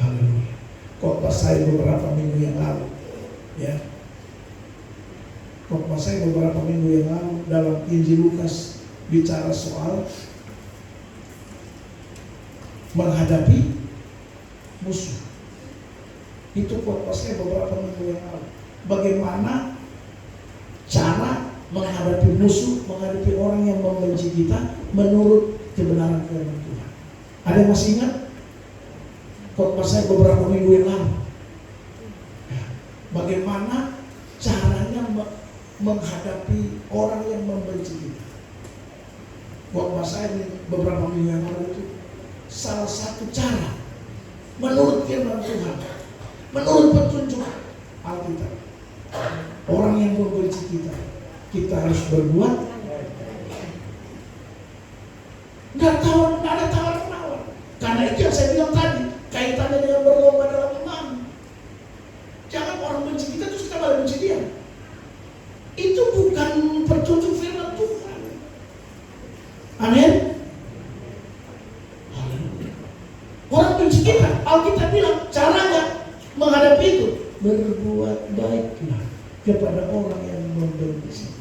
Haleluya. Khotbah saya beberapa minggu yang lalu, ya. Khotbah saya beberapa minggu yang lalu dalam Injil Lukas bicara soal menghadapi musuh. Itu khotbah saya beberapa minggu yang lalu. Bagaimana cara menghadapi musuh, menghadapi orang yang membenci kita menurut kebenaran firman Tuhan. Ada yang masih ingat? Khotbah saya beberapa minggu yang lalu. Bagaimana caranya menghadapi orang yang membenci kita. Khotbah saya beberapa minggu yang lalu itu salah satu cara menurut firman Tuhan, menurut petunjuk Alkitab. Orang yang membenci kita, kita harus berbuat. Nggak ada tawar-menawar. Karena itu yang saya bilang tadi, kaitannya dengan berlomba dalam iman. Jangan orang benci kita terus kita malah benci dia. Itu bukan petunjuk firman Tuhan. Amin. Orang benci kita, Alkitab bilang caranya menghadapi itu, berbuat baiklah kepada orang yang membenci.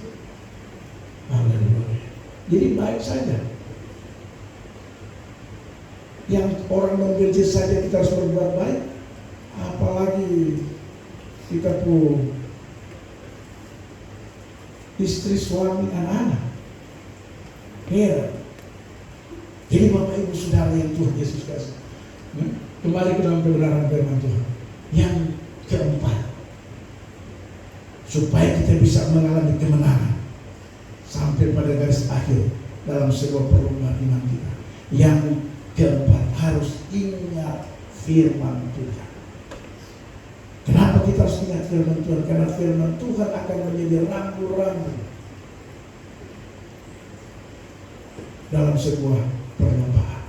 Haleluya. Jadi baik saja. Yang orang membenci saja kita harus berbuat baik, apalagi kita pun istri, suami, anak-anak. Heran. Jadi Bapak Ibu Saudara yang Tuhan Yesus kasih, kembali ke dalam kebenaran firman Tuhan. Yang keempat, supaya kita bisa mengalami kemenangan sampai pada garis akhir dalam sebuah perlombaan iman kita. Yang keempat, harus ingat firman Tuhan. Kenapa kita harus ingat firman Tuhan? Karena firman Tuhan akan menjadi rambu-rambu dalam sebuah perlombaan.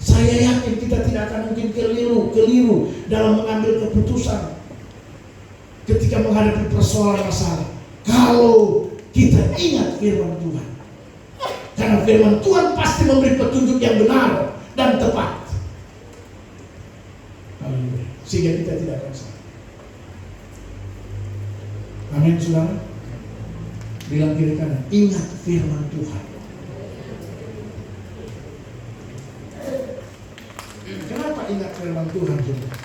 Saya yakin kita tidak akan mungkin keliru dalam mengambil keputusan ketika menghadapi persoalan masalah kalau kita ingat firman Tuhan. Karena firman Tuhan pasti memberi petunjuk yang benar dan tepat. Haleluya. Sehingga kita tidak akan salah. Amin, saudara. Bilang kiri kanan, ingat firman Tuhan. Kenapa ingat firman Tuhan, saudara?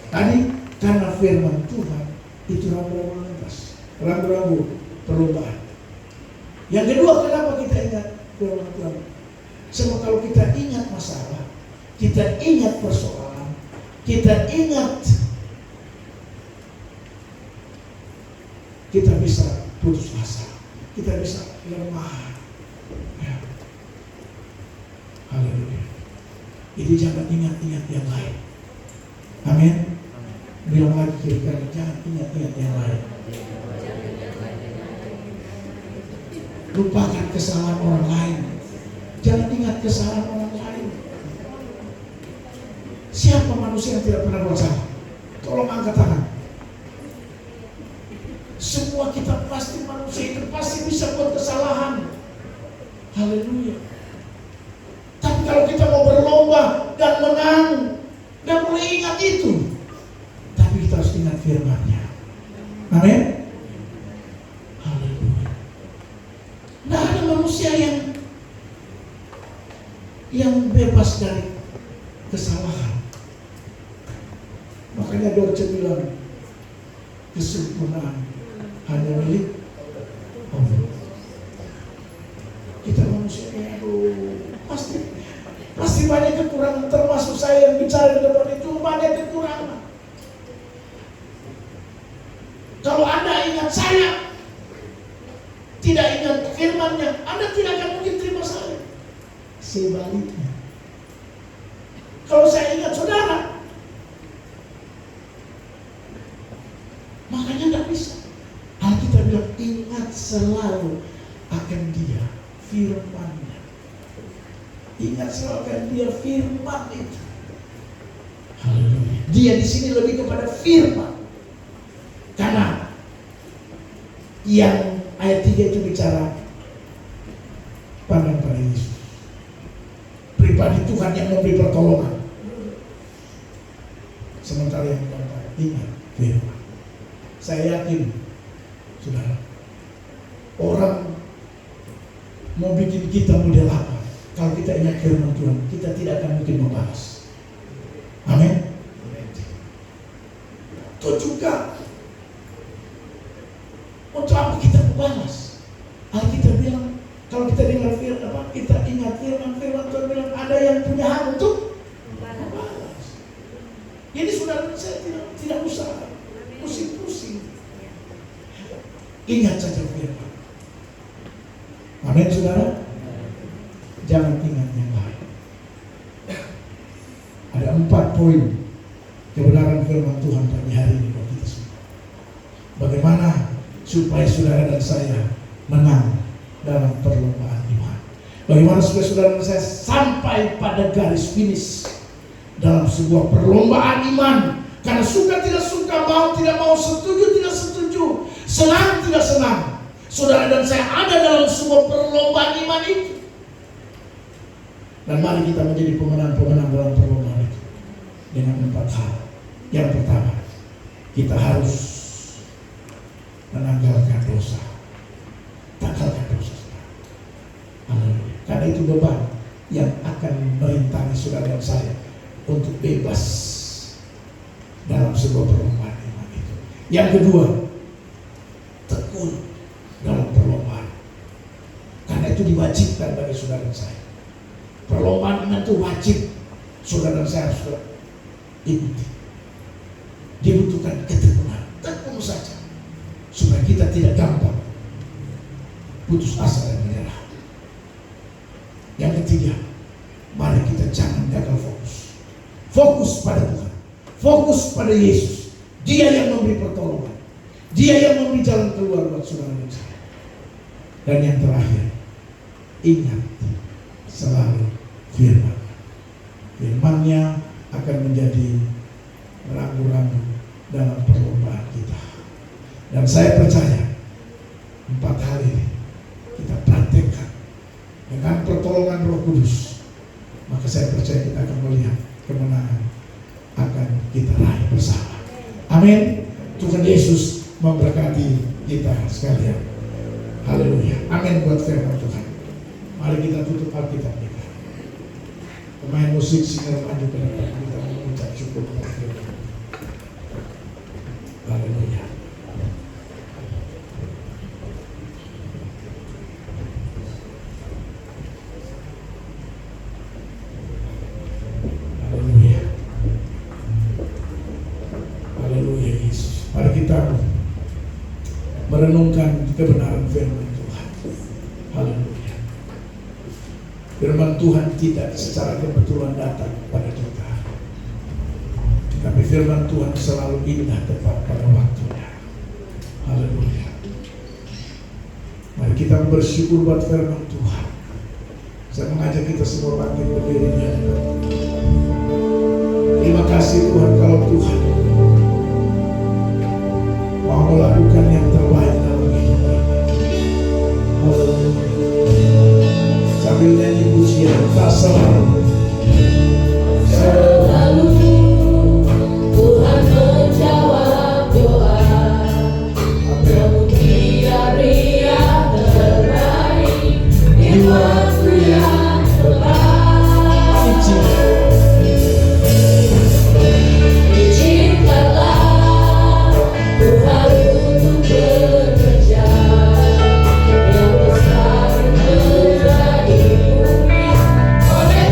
Tadi karena firman Tuhan itu rambu-rambu lintas, rambu-rambu perlombaan. Yang kedua, kenapa kita ingat firman Tuhan? Sebab kalau kita ingat masalah, kita ingat persoalan, kita ingat, kita bisa putus asa, kita bisa lemah. Ya. Haleluya. Jadi jangan ingat-ingat yang lain. Amin. Bilang lagi kiri kanan, jangan ingat-ingat yang lain. Lupakan kesalahan orang lain. Jangan ingat kesalahan orang lain. Siapa manusia yang tidak pernah buat salah? Tolong angkat tangan. Semua kita pasti manusia itu pasti bisa buat kesalahan. Haleluya. Tapi kalau kita mau berlomba dan menang, dan boleh ingat itu. Tapi kita harus ingat firman-Nya. Amin. Haleluya. Nah, ada manusia yang bebas dari kesalahan. Makanya Dorce bilang, kesempurnaan hanya milik Allah. Kita manusia pasti banyak kekurangan, termasuk saya yang bicara di depan itu banyak kekurangan. Kalau Anda ingat saya, tidak ingat firman-Nya, Anda tidak akan mungkin terima saya. Sebaliknya, kalau saya ingat saudara, makanya tidak bisa. Alkitab bilang ingat selalu akan Dia, firman-Nya. Ingat selalu akan Dia, firman itu. Haleluya. Dia di sini lebih kepada firman. Karena yang ayat 3 itu bicara pandang pada Yesus. Pribadi Tuhan yang memberi pertolongan. Sementara yang keempat, ingat firman. Saya yakin, saudara, orang mau bikin kita model apa? Kalau kita ingat firman Tuhan, kita tidak akan mungkin membalas. Amin. Itu juga untuk apa kita membalas? Alkitab bilang, kalau kita dengar firman, kita ingat firman Tuhan bilang ada yang punya hak untuk membalas. Jadi saudara, saya tidak usah pusing-pusing. Ingat saja firman. Amin, saudara. Jangan ingat yang lain. Ada 4 poin kebenaran firman Tuhan pagi hari ini buat kita semua. Bagaimana supaya saudara dan saya menang dalam perlombaan iman? Bagaimana supaya saudara dan saya sampai pada garis finish dalam sebuah perlombaan iman? Karena suka tidak suka, mau tidak mau, setuju tidak setuju, senang tidak senang, saudara dan saya ada dalam sebuah perlombaan iman itu. Dan mari kita menjadi pemenang-pemenang dalam perlombaan itu dengan 4 hal. Yang pertama, kita harus menanggalkan dosa. Tanggalkan dosa. Haleluya. Karena itu beban yang akan merintangi saudara dan saya untuk bebas dalam sebuah perlombaan iman itu. Yang kedua, tekun dalam perlombaan. Karena itu diwajibkan bagi saudara dan saya. Perlombaan iman itu wajib saudara dan saya harus ikuti. Dibutuhkan ketekunan, tekun saja supaya kita tidak gampang putus asa dan menyerah. Yang ketiga, mari kita jangan gagal fokus. Fokus pada Tuhan, fokus pada Yesus. Dia yang memberi pertolongan, Dia yang memberi jalan keluar buat saudara dan saya. Dan yang terakhir, ingat selalu firman. Firman-Nya akan menjadi rambu-rambu dalam perlombaan kita. Dan saya percaya 4 hari ini kita praktekkan dengan pertolongan Roh Kudus, maka saya percaya kita akan melihat kemenangan akan kita raih bersama. Amin. Tuhan Yesus memberkati kita sekalian. Haleluya. Amin buat firman Tuhan. Mari kita tutup Alkitab kita. Pemain musik singer maju ke depan, kita mengucap syukur kepada Tuhan. Haleluya. Haleluya. Haleluya Yesus. Mari kita merenungkan kebenaran firman Tuhan. Haleluya. Firman Tuhan tidak secara kebetulan datang pada kita, tapi firman Tuhan selalu indah tepat pada waktunya. Haleluya. Mari kita bersyukur buat firman Tuhan. Saya mengajak kita semua bangkit berdiri di hadapan. Terima kasih Tuhan kalau Tuhan mau melakukan yang terbaik dalam hidup ini. Haleluya. Sambil nyanyi pujian, tak selalu Tuhan menjawab doa. Namun Dia ria terbaik di waktu yang tepat. Izinkanlah Tuhan untuk bekerja yang besar menjadi bumi oleh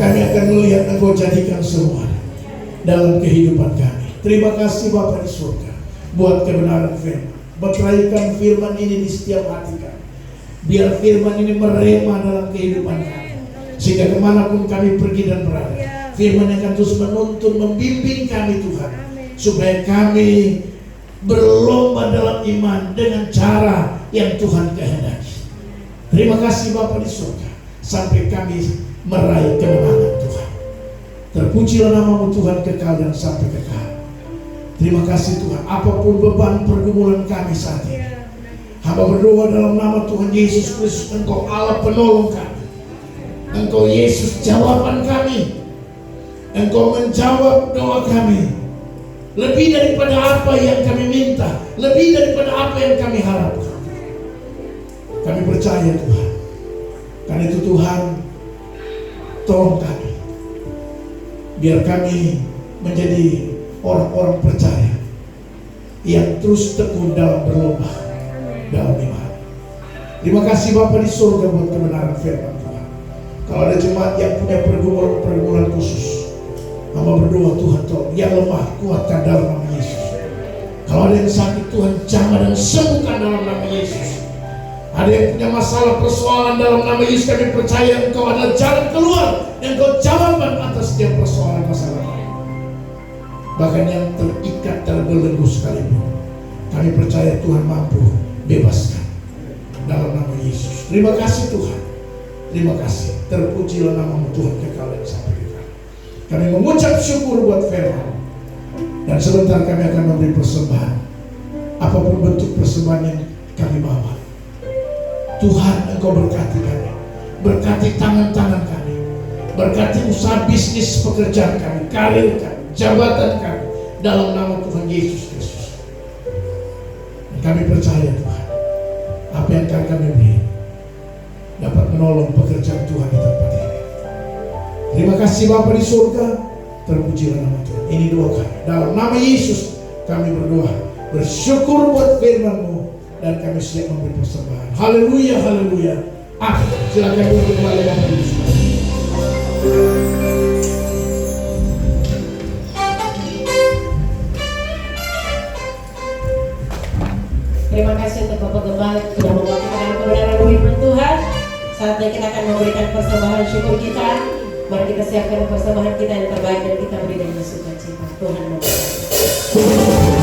kami akan melihat Engkau jadikan semua dalam kehidupan kami. Terima kasih Bapa di surga buat kebenaran firman. Berkaikan firman ini di setiap hati kami. Biar firman ini merema dalam kehidupan kami, sehingga kemanapun kami pergi dan berada, firman yang akan terus menuntun, membimbing kami Tuhan, supaya kami berlomba dalam iman dengan cara yang Tuhan kehendaki. Terima kasih Bapa di surga, sampai kami meraih kemenangan Tuhan. Terpujilah nama-Mu Tuhan kekal dan sampai kekal. Terima kasih Tuhan, apapun beban pergumulan kami saat ini, hamba berdoa dalam nama Tuhan Yesus Kristus, Engkau Allah penolong kami. Engkau Yesus jawaban kami. Engkau menjawab doa kami. Lebih daripada apa yang kami minta, lebih daripada apa yang kami harapkan. Kami percaya Tuhan. Karena itu Tuhan, tolong kami, biar kami menjadi orang-orang percaya yang terus tekun dalam berlomba dalam iman. Terima kasih Bapa di surga buat kebenaran firman Tuhan. Kalau ada jemaat yang punya pergumulan khusus, hamba berdoa Tuhan tolong yang lemah kuatkan dalam nama Yesus. Kalau ada yang sakit Tuhan jamah dan sembuhkan dalam nama Yesus. Ada yang punya masalah persoalan dalam nama Yesus, kami percaya Engkau adalah jalan keluar, Engkau jawaban atas setiap persoalan masalah kami. Bahkan yang terikat terbelenggu sekalipun, kami percaya Tuhan mampu bebaskan dalam nama Yesus. Terima kasih Tuhan. Terima kasih. Terpujilah nama-Mu Tuhan kekal dan sampai kekal. Kami mengucap syukur buat firman. Dan sebentar kami akan memberi persembahan. Apapun bentuk persembahan yang kami bawa, Tuhan Engkau berkati kami. Berkati tangan-tangan kami. Berkati usaha bisnis pekerjaan kami, karir kami, jabatan kami, dalam nama Tuhan Yesus Kristus. Dan kami percaya Tuhan, apa yang akan kami beri dapat menolong pekerjaan Tuhan di tempat ini. Terima kasih Bapa di surga, terpujilah nama Tuhan. Ini doa kami, dalam nama Yesus kami berdoa, bersyukur buat firman-Mu, dan kami siap memberi persembahan. Haleluya, haleluya. Silakan duduk kembali Bapak Ibu Saudara. Terima kasih untuk Bapak Gembala sudah membawakan kebenaran firman Tuhan. Saatnya kita akan memberikan persembahan syukur kita. Mari kita siapkan persembahan kita yang terbaik dan kita beri dengan sukacita. Tuhan memberkati.